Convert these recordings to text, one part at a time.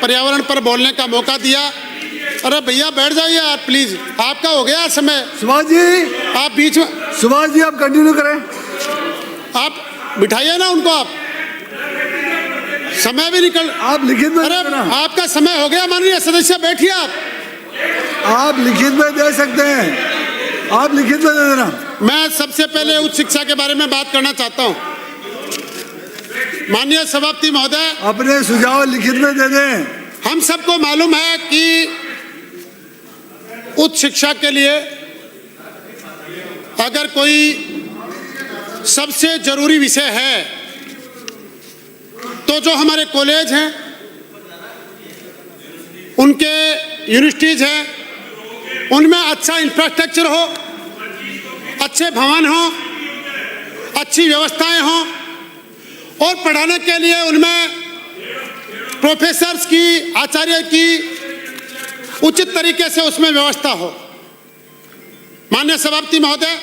पर्यावरण पर बोलने का मौका दिया। अरे भैया बैठ जाइए आप प्लीज, आपका हो गया समय। सुभाष जी, आप बीच में, सुभाष जी आप कंटिन्यू करें। आप बिठाइए ना उनको, आप समय भी निकल, आप लिखित में अरे दे देना। आपका समय हो गया माननीय सदस्य, बैठिए आप लिखित में दे सकते हैं, आप लिखित में दे देना। मैं सबसे पहले उच्च शिक्षा के बारे में बात करना चाहता हूं। माननीय सभापति महोदय, अपने सुझाव लिखित में दे दें। हम सबको मालूम है कि उच्च शिक्षा के लिए अगर कोई सबसे जरूरी विषय है तो जो हमारे कॉलेज हैं, उनके यूनिवर्सिटीज हैं, उनमें अच्छा इंफ्रास्ट्रक्चर हो, अच्छे भवन हो, अच्छी व्यवस्थाएं हो और पढ़ाने के लिए उनमें प्रोफेसर्स की, आचार्य की उचित तरीके से उसमें व्यवस्था हो। माननीय सभापति महोदय,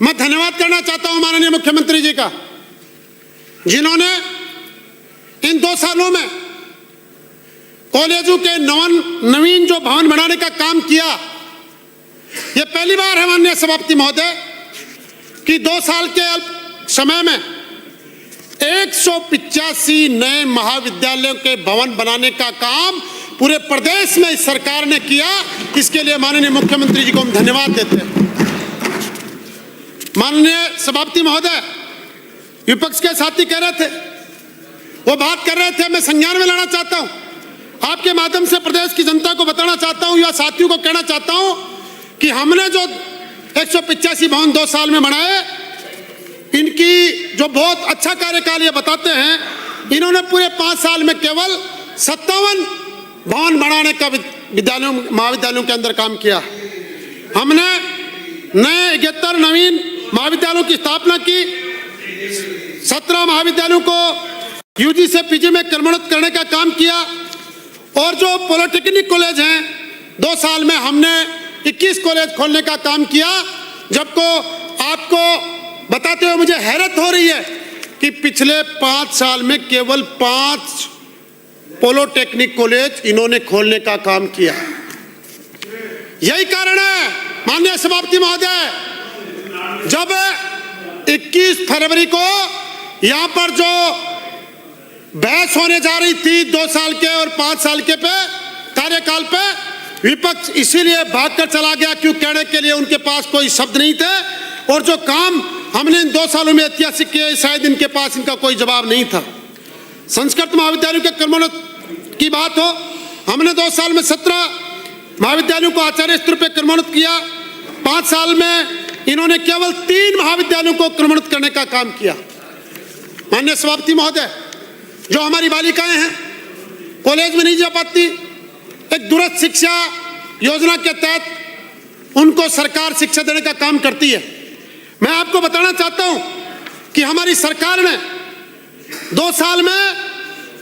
मैं धन्यवाद करना चाहता हूं माननीय मुख्यमंत्री जी का, जिन्होंने इन 2 सालों में कॉलेजों के नवीन जो भवन बनाने का काम किया। यह पहली बार है माननीय सभापति महोदय कि 2 साल के अल्प समय में 185 नए महाविद्यालयों के भवन बनाने का काम पूरे प्रदेश में इस सरकार ने किया। इसके लिए माननीय मुख्यमंत्री जी को हम धन्यवाद देते हैं। माननीय सभापति महोदय, विपक्ष के साथी कह रहे थे, वो बात कर रहे थे, मैं संज्ञान में लाना चाहता हूं, आपके माध्यम से प्रदेश की जनता को बताना चाहता हूं, या साथियों को कहना चाहता हूं कि हमने जो 185 भवन 2 साल में बनाए, इनकी जो बहुत अच्छा कार्यकाल ये बताते हैं, इन्होंने पूरे 5 साल में केवल 57 भवन बनाने का विद्यालयों, महाविद्यालयों के अंदर काम किया। हमने नए 71 नवीन महाविद्यालयों की स्थापना की, 17 महाविद्यालयों को यूजी से पीजी में क्रमोन्नत करने का काम किया, और जो पॉलिटेक्निक कॉलेज हैं 2 साल में हमने 21 कॉलेज खोलने का काम किया। जबको आपको बताते हुए मुझे हैरत हो रही है कि पिछले 5 साल में केवल 5 पॉलिटेक्निक कॉलेज इन्होंने खोलने का काम किया। यही कारण है माननीय सभापति महोदय, जब 21 फरवरी को यहां पर जो बहस होने जा रही थी 2 साल के और 5 साल के पे कार्यकाल पे, विपक्ष इसीलिए भागकर चला गया क्यों कहने के लिए उनके पास कोई शब्द नहीं थे, और जो काम हमने इन 2 सालों में ऐतिहासिक किए शायद इनके पास इनका कोई जवाब नहीं था। संस्कृत महाविद्यालयों के क्रमोन्नत की बात हो, हमने 2 साल में 17 महाविद्यालयों को आचार्य स्तर पर क्रमोन्नत किया। 5 साल में इन्होंने केवल 3 महाविद्यालयों को क्रमोन्नत करने का काम किया। माननीय सभापति महोदय, जो हमारी बालिकाएं हैं कॉलेज में नहीं जा पाती, एक दूरस्थ शिक्षा योजना के तहत उनको सरकार शिक्षा देने का काम करती है। मैं आपको बताना चाहता हूं कि हमारी सरकार ने 2 साल में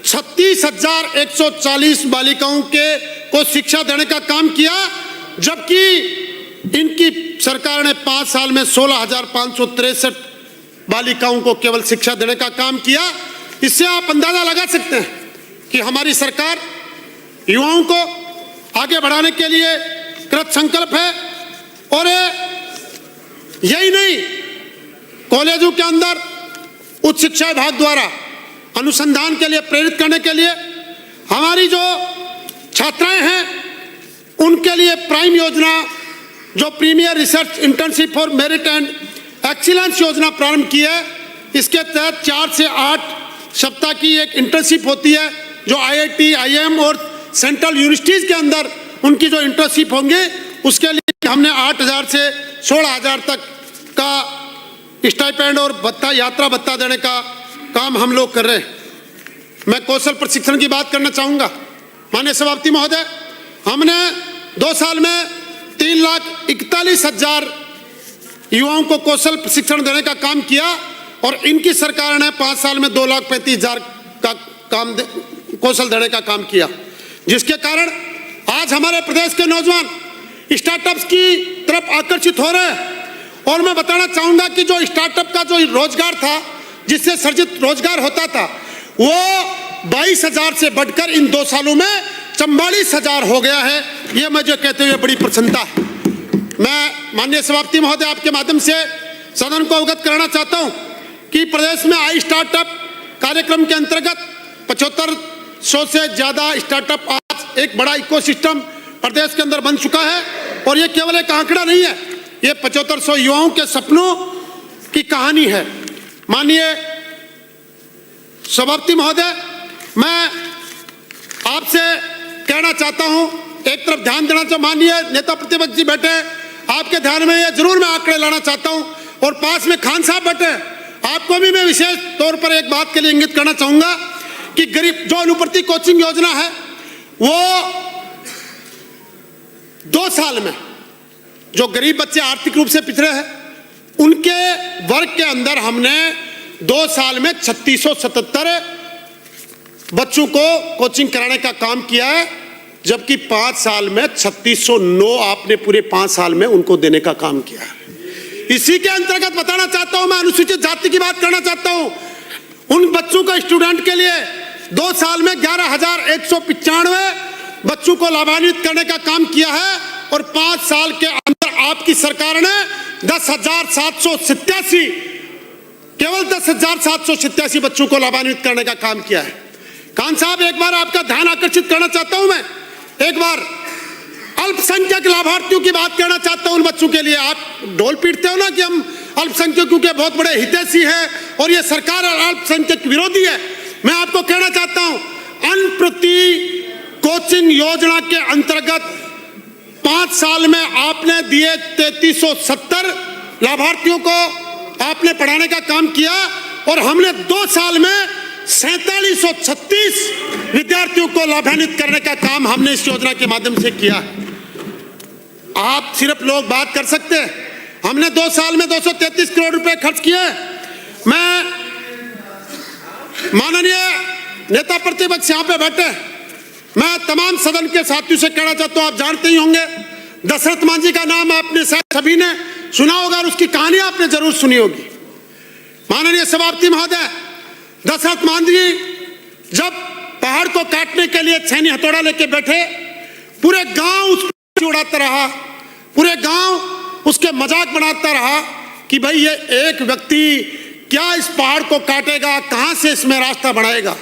36,140 बालिकाओं को शिक्षा देने का काम किया, जबकि इनकी सरकार ने 5 साल में 16,563 बालिकाओं को केवल शिक्षा देने का काम किया। इससे आप अंदाजा लगा सकते हैं कि हमारी सरकार युवाओं को आगे बढ़ाने के लिए कृत संकल्प है। और यही नहीं, कॉलेजों के अंदर उच्च शिक्षा विभाग द्वारा अनुसंधान के लिए प्रेरित करने के लिए हमारी जो छात्राएं हैं उनके लिए प्राइम योजना, जो premiere research internship for merit and excellence योजना प्रारंभ की है। इसके तहत 4 से 8 सप्ताह की एक इंटर्नशिप होती है, जो IIT, IIM और सेंट्रल यूनिवर्सिटीज के अंदर उनकी जो इंटर्नशिप होंगे, उसके लिए हमने 8,000 से 16,000 तक का स्टाइपेंड और भत्ता, यात्रा भत्ता देने का काम हम लोग कर रहे हैं। मैं कौशल प्रशिक्षण की बात करना चाहूँगा। माननीय सभापति महोदय, हमने 2 साल में 3,41,000 युवाओं को कौशल प्रशिक्षण देने का काम किया, और इनकी सरकार ने 5 साल में 2,35,000 का काम कौशल देने का काम किया, जिसके कारण आज हमारे प्रदेश के नौजवान स्टार्टअप्स की तरफ आकर्षित हो रहे हैं। और मैं बताना चाहूँगा कि जो स्टार्टअप का जो रोजगार था, जिससे सर्जित रोजगार होता था, वो 22,000 से बढ़कर इन 2 सालों में 44,000 हो गया है। ये मुझे कहते हुए बड़ी प्रसन्नता है। मैं माननीय सभापति महोदय आपके माध्यम से सदन को अवगत कराना चाहता हूं कि प्रदेश में आई स्टार्टअप कार्यक्रम के अंतर्गत 7500 से ज्यादा स्टार्टअप आज एक बड़ा इकोसिस्टम प्रदेश के अंदर बन चुका है। और ये केवल एक आंकड़ा नहीं है, ये 7500 युवाओं के सपनों की कहानी है। माननीय सभापति महोदय, मैं आपसे कहना चाहता हूं, एक तरफ ध्यान देना चाहिए, माननीय नेता प्रतिपक्ष जी बैठे, आपके ध्यान में ये जरूर मैं आंकड़े लाना चाहता हूं, और पास में खान साहब बैठे, आपको भी मैं विशेष तौर पर एक बात के लिए इंगित करना चाहूंगा कि गरीब जो अनुप्रति कोचिंग योजना है, वो 2 साल में जो गरीब बच्चे आर्थिक रूप से पिछड़े हैं उनके वर्ग के अंदर हमने 2 साल में 3677 बच्चों को कोचिंग कराने का काम किया है, जबकि 5 साल में 3609 आपने पूरे 5 साल में उनको देने का काम किया है। इसी के अंतर्गत बताना चाहता हूं, मैं अनुसूचित जाति की बात करना चाहता हूं, उन बच्चों को स्टूडेंट के लिए 2 साल में 11,195 बच्चों को लाभान्वित करने का काम किया है, और 5 साल के अंदर आपकी सरकार ने 10,787 केवल 10,787 बच्चों को लाभान्वित करने का काम किया है। खान साहब, एक बार आपका ध्यान आकर्षित करना चाहता हूं मैं, एक बार अल्पसंख्यक लाभार्थियों की बात करना चाहता हूं। उन बच्चों के लिए आप ढोल पीटते हो ना कि हम अल्पसंख्यकों के बहुत बड़े हितैषी हैं और ये सरकार अल्पसंख्यक विरोधी है। मैं आपको कहना चाहता हूं, अनुप्रति कोचिंग योजना के अंतर्गत 5 साल में आपने दिए 3370 लाभार्थियों को आपने पढ़ाने का काम किया, और हमने 2 साल में 4736 विद्यार्थियों को लाभान्वित करने का काम हमने इस योजना के माध्यम से किया। आप सिर्फ लोग बात कर सकते हैं, हमने 2 साल में 233 करोड़ रुपए खर्च किए। मैं माननीय नेता प्रतिपक्ष यहाँ पे बैठे, मैं तमाम सदन के साथियों से कहना चाहता हूँ, आप जानते ही होंगे दशरथ मांझी का नाम आपने सभी ने सुना होगा और उसकी कहानी आपने जरूर सुनी होगी। माननीय सभापति महोदय, दशरथ मांझी जब पहाड़ को काटने के लिए छेनी हथौड़ा लेके बैठे, पूरे गांव उसको उड़ाता रहा, पूरे गांव उसके मजाक बनाता रहा कि भाई ये एक व्यक्ति क्या इस पहाड़ को काटेगा, कहां से इसमें रास्ता बढ़ाएगा।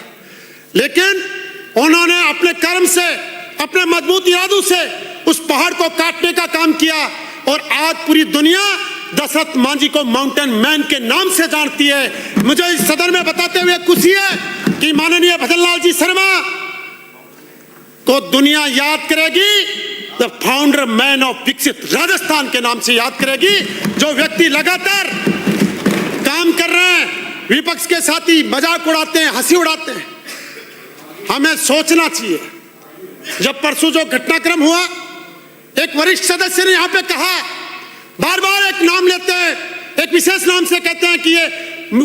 लेकिन उन्होंने अपने कर्म से, अपने मजबूत इरादों से उस पहाड़ को काटने का काम किया, और आज पूरी दुनिया दशरथ मांझी को माउंटेन मैन के नाम से जानती है। मुझे इस सदन में बताते हुए खुशी है कि माननीय भजनलाल जी शर्मा को दुनिया याद करेगी, द फाउंडर मैन ऑफ विकसित राजस्थान के नाम से याद करेगी। जो व्यक्ति लगातार काम कर रहे हैं, विपक्ष के साथी मजाक उड़ाते हैं, हंसी उड़ाते हैं, हमें सोचना चाहिए। जब परसों जो घटनाक्रम हुआ, एक वरिष्ठ सदस्य ने यहाँ पे कहा, बार बार एक नाम लेते हैं, एक विशेष नाम से कहते हैं कि ये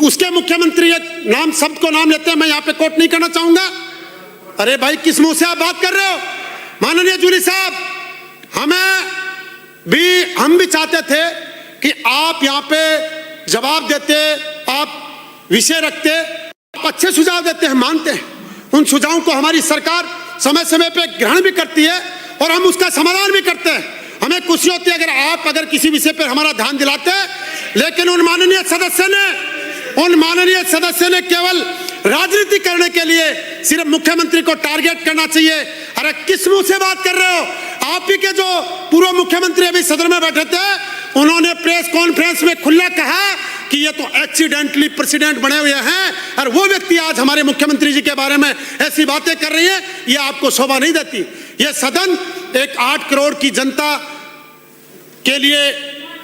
उसके मुख्यमंत्री, एक नाम शब्द को नाम लेते हैं, मैं यहाँ पे कोट नहीं करना चाहूंगा। अरे भाई, किस मुंह से आप बात कर रहे हो? माननीय जूली साहब, हम भी चाहते थे कि आप यहाँ पे जवाब देते, आप विषय रखते, आप अच्छे सुझाव देते हैं, मानते हैं। उन सुझावों को हमारी सरकार समय समय पे ग्रहण भी करती है और हम उसका समाधान भी करते हैं। हमें खुशी होती है अगर किसी विषय पर हमारा ध्यान दिलाते हैं। लेकिन उन माननीय सदस्य ने केवल राजनीति करने के लिए सिर्फ मुख्यमंत्री को टारगेट करना चाहिए। अरे किस मुंह से बात कर रहे हो? आप ही के जो पूर्व मुख्यमंत्री अभी सदन में बैठे थे, उन्होंने प्रेस कॉन्फ्रेंस में खुला कहा कि ये तो एक्सीडेंटली प्रेसिडेंट बने हुए हैं, और वो व्यक्ति आज हमारे मुख्यमंत्री जी के बारे में ऐसी बातें कर रही है। ये आपको शोभा नहीं देती। ये सदन एक 8 करोड़ की जनता के लिए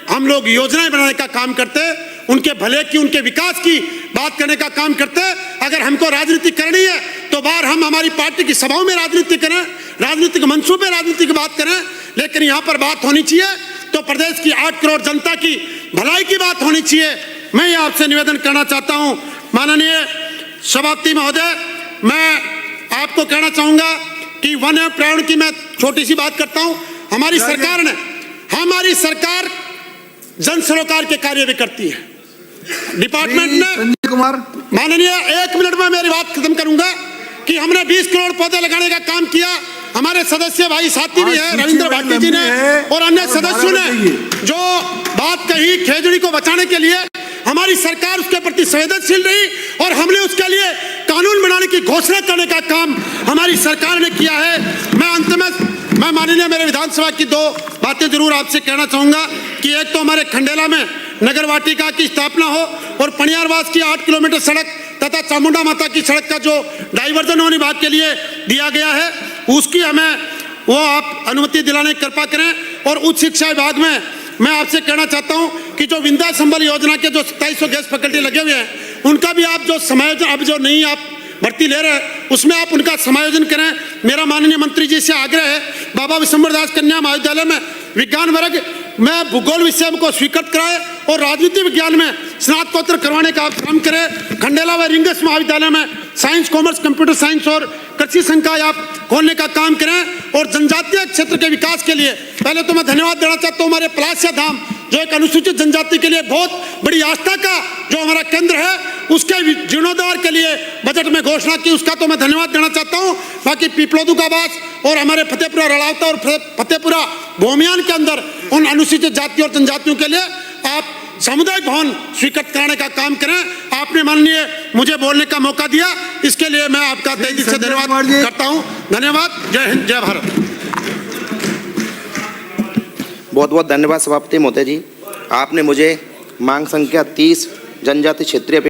हम लोग योजनाएं बनाने का काम करते, उनके भले की, उनके विकास की बात करने का काम करते। अगर हमको राजनीति करनी है तो बाहर हम हमारी पार्टी की सभाओं में राजनीति करें, राजनीतिक मंचों पे राजनीति की बात करें, लेकिन यहाँ पर बात होनी चाहिए तो प्रदेश की 8 करोड़ जनता की भलाई की बात होनी चाहिए। मैं ये आपसे निवेदन करना चाहता हूँ माननीय सभापति महोदय, मैं आपको कहना चाहूंगा कि वन एवं पर्यावरण की मैं छोटी सी बात करता हूँ। हमारी सरकार जन सरोकार के कार्य भी करती है। डिपार्टमेंट ने, संजय कुमार, माननीय 1 मिनट में मेरी बात खत्म करूंगा कि हमने 20 करोड़ पौधे लगाने का काम किया। हमारे सदस्य भाई साथी भी है रविंद्र भाटी जी ने और अन्य सदस्यों ने जो बात कही खेजड़ी को बचाने के लिए, हमारी सरकार उसके प्रति संवेदनशील रही और हमने उसके लिए कानून बनाने की घोषणा करने का काम हमारी सरकार ने किया है। मैं अंत में मैं माननीय मेरे विधानसभा की 2 बातें जरूर आपसे कहना चाहूंगा कि एक तो हमारे खंडेला में नगर वाटिका की स्थापना हो और पनियारवास की 8 किलोमीटर सड़क तथा चामुंडा माता की सड़क का जो डाइवर्जन वन विभाग के लिए दिया गया है उसकी हमें वो आप अनुमति दिलाने की कृपा करें। और उच्च शिक्षा विभाग में मैं आपसे कहना चाहता हूं कि जो विंध्या संबल योजना के जो 2700 गैस फैकल्टी लगे हुए हैं उनका भी आप जो समायोजन अब जो नहीं आप भर्ती ले रहे हैं उसमें आप उनका समायोजन करें। मेरा माननीय मंत्री जी से आग्रह है बाबा विश्वम्भर दास कन्या महाविद्यालय में विज्ञान वर्ग में भूगोल विषय को स्वीकृत कराए और राजनीति विज्ञान में स्नातकोत्तर करवाने का आप श्रम करें। खंडेला व रिंगस महाविद्यालय में साइंस कॉमर्स कंप्यूटर साइंस और कृषि संकाय आप खोलने का काम करें। और जनजातीय क्षेत्र के विकास के लिए पहले तो मैं धन्यवाद देना चाहता हूँ हमारे पलासिया धाम जो एक अनुसूचित जनजाति के लिए बहुत बड़ी आस्था का जो हमारा केंद्र है उसके जीर्णोद्धार के लिए बजट में घोषणा की, उसका तो मैं धन्यवाद देना चाहता हूं। बाकी पीपलोदू का बास और हमारे फतेहपुरा रड़ावता और फतेहपुरा भूमियान के अंदर उन अनुसूचित जाति और जनजातियों के लिए आप सामुदायिक भवन स्वीकृत कराने का काम करें। आपने माननीय मुझे बोलने का मौका दिया, इसके लिए मैं आपका तहे दिल से धन्यवाद करता हूं। धन्यवाद। जय हिंद, जय भारत। बहुत बहुत धन्यवाद सभापति महोदय जी। आपने मुझे मांग संख्या 30 जनजाति क्षेत्रीय